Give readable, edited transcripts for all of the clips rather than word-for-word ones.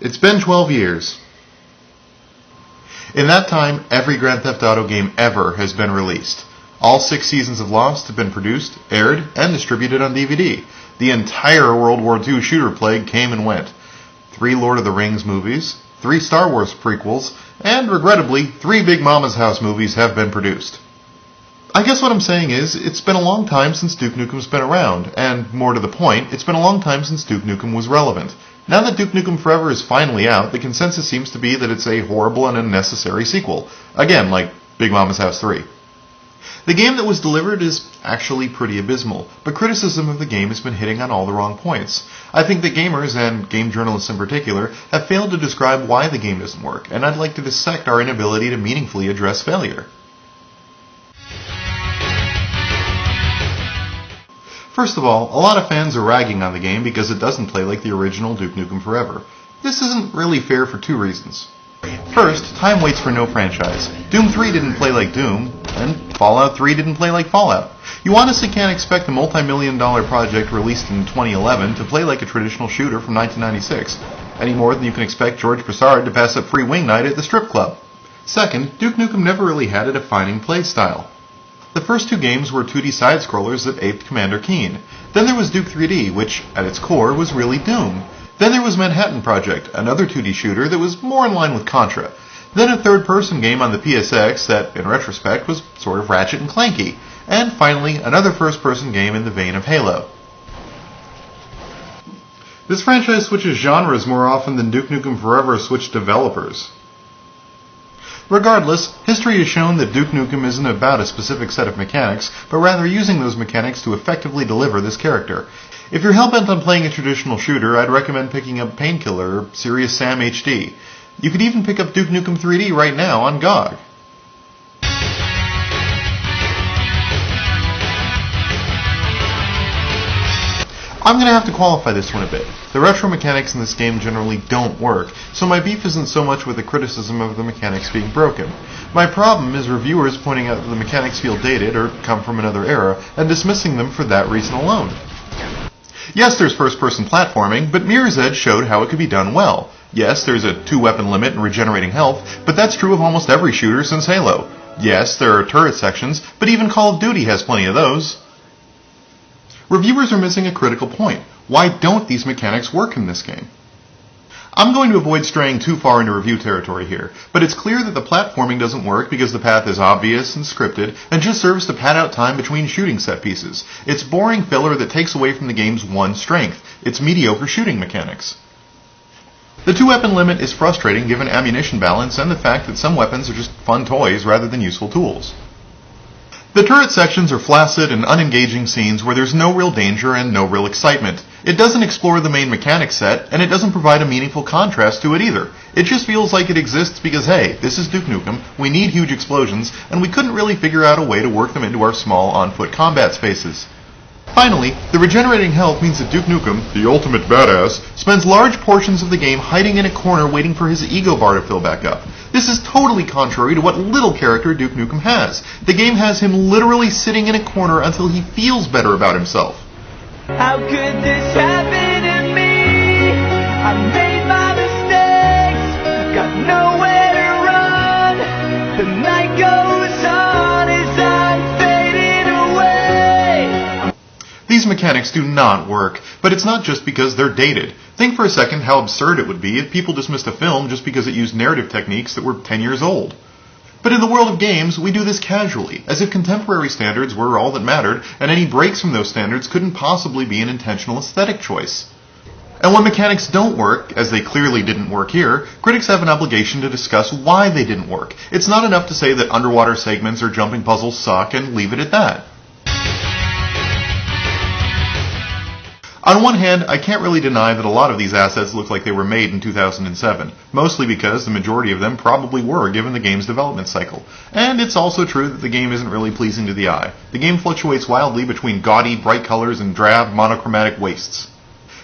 It's been 12 years. In that time, every Grand Theft Auto game ever has been released. All 6 seasons of Lost have been produced, aired, and distributed on DVD. The entire World War II shooter plague came and went. 3 Lord of the Rings movies, 3 Star Wars prequels, and, regrettably, 3 Big Mama's House movies have been produced. I guess what I'm saying is, it's been a long time since Duke Nukem's been around, and, more to the point, it's been a long time since Duke Nukem was relevant. Now that Duke Nukem Forever is finally out, the consensus seems to be that it's a horrible and unnecessary sequel. Again, like Big Mama's House 3. The game that was delivered is actually pretty abysmal, but criticism of the game has been hitting on all the wrong points. I think that gamers, and game journalists in particular, have failed to describe why the game doesn't work, and I'd like to dissect our inability to meaningfully address failure. First of all, a lot of fans are ragging on the game because it doesn't play like the original Duke Nukem Forever. This isn't really fair for 2 reasons. First, time waits for no franchise. Doom 3 didn't play like Doom, and Fallout 3 didn't play like Fallout. You honestly can't expect a multi-million-dollar project released in 2011 to play like a traditional shooter from 1996, any more than you can expect George Broussard to pass up free wing night at the strip club. Second, Duke Nukem never really had a defining play style. The first 2 games were 2D side-scrollers that aped Commander Keen. Then there was Duke 3D, which, at its core, was really Doom. Then there was Manhattan Project, another 2D shooter that was more in line with Contra. Then a third-person game on the PSX that, in retrospect, was sort of Ratchet and Clanky. And finally, another first-person game in the vein of Halo. This franchise switches genres more often than Duke Nukem Forever switched developers. Regardless, history has shown that Duke Nukem isn't about a specific set of mechanics, but rather using those mechanics to effectively deliver this character. If you're hellbent on playing a traditional shooter, I'd recommend picking up Painkiller or Serious Sam HD. You could even pick up Duke Nukem 3D right now on GOG. I'm going to have to qualify this one a bit. The retro mechanics in this game generally don't work, so my beef isn't so much with the criticism of the mechanics being broken. My problem is reviewers pointing out that the mechanics feel dated or come from another era, and dismissing them for that reason alone. Yes, there's first-person platforming, but Mirror's Edge showed how it could be done well. Yes, there's a 2-weapon limit and regenerating health, but that's true of almost every shooter since Halo. Yes, there are turret sections, but even Call of Duty has plenty of those. Reviewers are missing a critical point. Why don't these mechanics work in this game? I'm going to avoid straying too far into review territory here, but it's clear that the platforming doesn't work because the path is obvious and scripted and just serves to pad out time between shooting set pieces. It's boring filler that takes away from the game's one strength, its mediocre shooting mechanics. The 2-weapon limit is frustrating given ammunition balance and the fact that some weapons are just fun toys rather than useful tools. The turret sections are flaccid and unengaging scenes where there's no real danger and no real excitement. It doesn't explore the main mechanic set, and it doesn't provide a meaningful contrast to it either. It just feels like it exists because, hey, this is Duke Nukem, we need huge explosions, and we couldn't really figure out a way to work them into our small on-foot combat spaces. Finally, the regenerating health means that Duke Nukem, the ultimate badass, spends large portions of the game hiding in a corner waiting for his ego bar to fill back up. This is totally contrary to what little character Duke Nukem has. The game has him literally sitting in a corner until he feels better about himself. How could this happen to me? I made my mistakes, got nowhere to run. The night goes on as I'm fading away. These mechanics do not work, but it's not just because they're dated. Think for a second how absurd it would be if people dismissed a film just because it used narrative techniques that were 10 years old. But in the world of games, we do this casually, as if contemporary standards were all that mattered, and any breaks from those standards couldn't possibly be an intentional aesthetic choice. And when mechanics don't work, as they clearly didn't work here, critics have an obligation to discuss why they didn't work. It's not enough to say that underwater segments or jumping puzzles suck and leave it at that. On one hand, I can't really deny that a lot of these assets look like they were made in 2007, mostly because the majority of them probably were given the game's development cycle. And it's also true that the game isn't really pleasing to the eye. The game fluctuates wildly between gaudy, bright colors and drab, monochromatic wastes.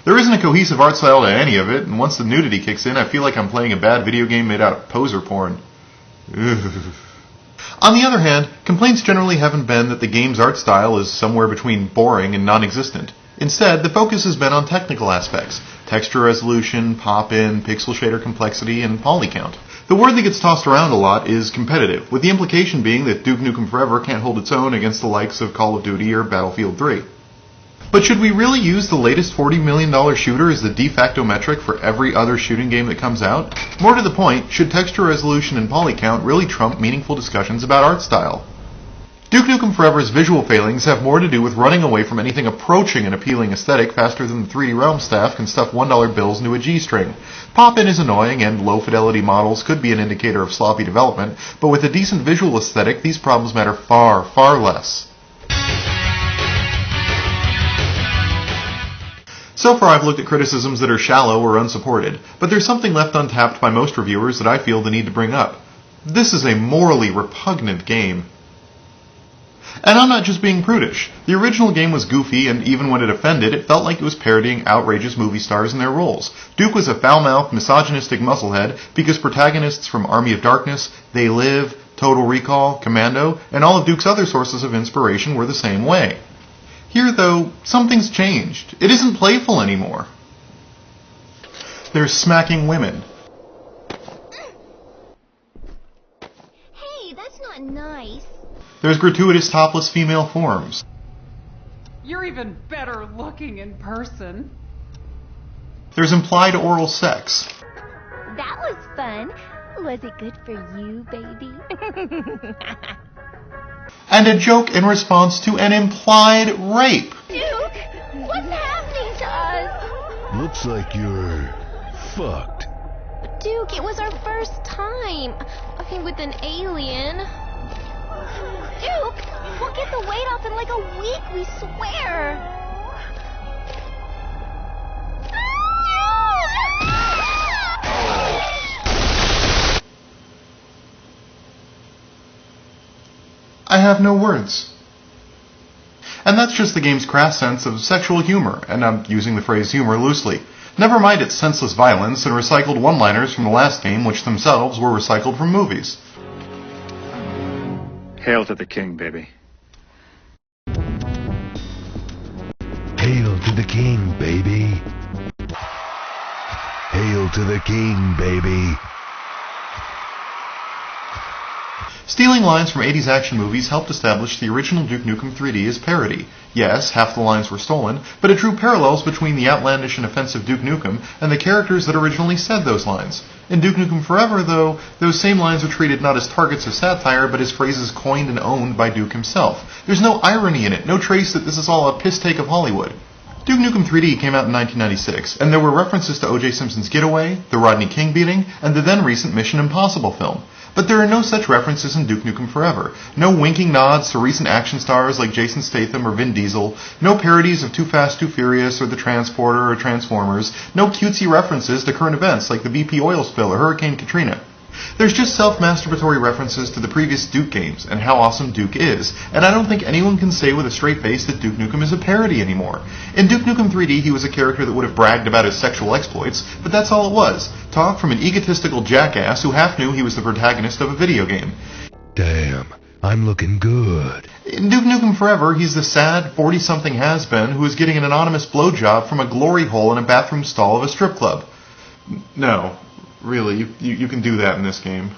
There isn't a cohesive art style to any of it, and once the nudity kicks in, I feel like I'm playing a bad video game made out of poser porn. Ugh. On the other hand, complaints generally haven't been that the game's art style is somewhere between boring and non-existent. Instead, the focus has been on technical aspects: texture resolution, pop-in, pixel shader complexity, and poly count. The word that gets tossed around a lot is competitive, with the implication being that Duke Nukem Forever can't hold its own against the likes of Call of Duty or Battlefield 3. But should we really use the latest $40 million shooter as the de facto metric for every other shooting game that comes out? More to the point, should texture resolution and poly count really trump meaningful discussions about art style? Duke Nukem Forever's visual failings have more to do with running away from anything approaching an appealing aesthetic faster than the 3D Realm staff can stuff $1 bills into a G-string. Pop-in is annoying, and low-fidelity models could be an indicator of sloppy development, but with a decent visual aesthetic, these problems matter far, far less. So far I've looked at criticisms that are shallow or unsupported, but there's something left untapped by most reviewers that I feel the need to bring up. This is a morally repugnant game. And I'm not just being prudish. The original game was goofy, and even when it offended, it felt like it was parodying outrageous movie stars in their roles. Duke was a foul-mouthed, misogynistic musclehead because protagonists from Army of Darkness, They Live, Total Recall, Commando, and all of Duke's other sources of inspiration were the same way. Here, though, something's changed. It isn't playful anymore. There's smacking women. Hey, that's not nice. There's gratuitous topless female forms. You're even better looking in person. There's implied oral sex. That was fun. Was it good for you, baby? And a joke in response to an implied rape. Duke, what's happening to us? Looks like you're fucked. Duke, it was our first time. I mean, with an alien. Duke, we'll get the weight off in like a week, we swear. I have no words. And that's just the game's crass sense of sexual humor, and I'm using the phrase humor loosely. Never mind its senseless violence and recycled one-liners from the last game, which themselves were recycled from movies. Hail to the king, baby. Hail to the king, baby. Hail to the king, baby. Stealing lines from 80s action movies helped establish the original Duke Nukem 3D as parody. Yes, half the lines were stolen, but it drew parallels between the outlandish and offensive Duke Nukem and the characters that originally said those lines. In Duke Nukem Forever, though, those same lines are treated not as targets of satire, but as phrases coined and owned by Duke himself. There's no irony in it, no trace that this is all a piss-take of Hollywood. Duke Nukem 3D came out in 1996, and there were references to O.J. Simpson's Getaway, the Rodney King beating, and the then-recent Mission Impossible film. But there are no such references in Duke Nukem Forever. No winking nods to recent action stars like Jason Statham or Vin Diesel. No parodies of Too Fast, Too Furious or The Transporter or Transformers. No cutesy references to current events like the BP oil spill or Hurricane Katrina. There's just self-masturbatory references to the previous Duke games and how awesome Duke is, and I don't think anyone can say with a straight face that Duke Nukem is a parody anymore. In Duke Nukem 3D, he was a character that would have bragged about his sexual exploits, but that's all it was. Talk from an egotistical jackass who half knew he was the protagonist of a video game. Damn, I'm looking good. In Duke Nukem Forever, he's the sad 40-something has-been who is getting an anonymous blowjob from a glory hole in a bathroom stall of a strip club. No. Really, you can do that in this game.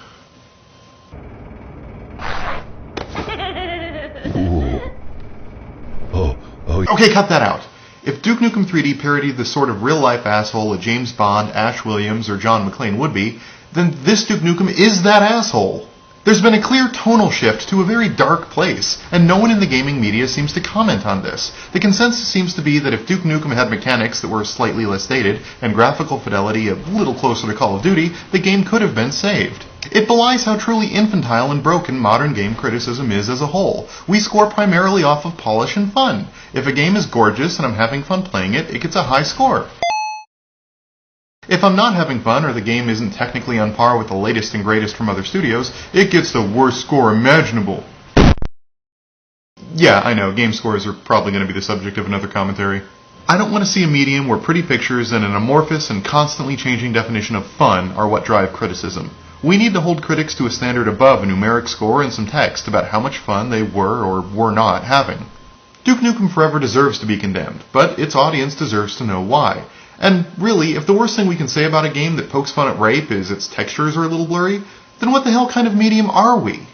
Okay, cut that out. If Duke Nukem 3D parodied the sort of real-life asshole a James Bond, Ash Williams, or John McClane would be, then this Duke Nukem is that asshole. There's been a clear tonal shift to a very dark place, and no one in the gaming media seems to comment on this. The consensus seems to be that if Duke Nukem had mechanics that were slightly less dated, and graphical fidelity a little closer to Call of Duty, the game could have been saved. It belies how truly infantile and broken modern game criticism is as a whole. We score primarily off of polish and fun. If a game is gorgeous and I'm having fun playing it, it gets a high score. If I'm not having fun, or the game isn't technically on par with the latest and greatest from other studios, it gets the worst score imaginable. Yeah, I know, game scores are probably going to be the subject of another commentary. I don't want to see a medium where pretty pictures and an amorphous and constantly changing definition of fun are what drive criticism. We need to hold critics to a standard above a numeric score and some text about how much fun they were or were not having. Duke Nukem Forever deserves to be condemned, but its audience deserves to know why. And really, if the worst thing we can say about a game that pokes fun at rape is its textures are a little blurry, then what the hell kind of medium are we?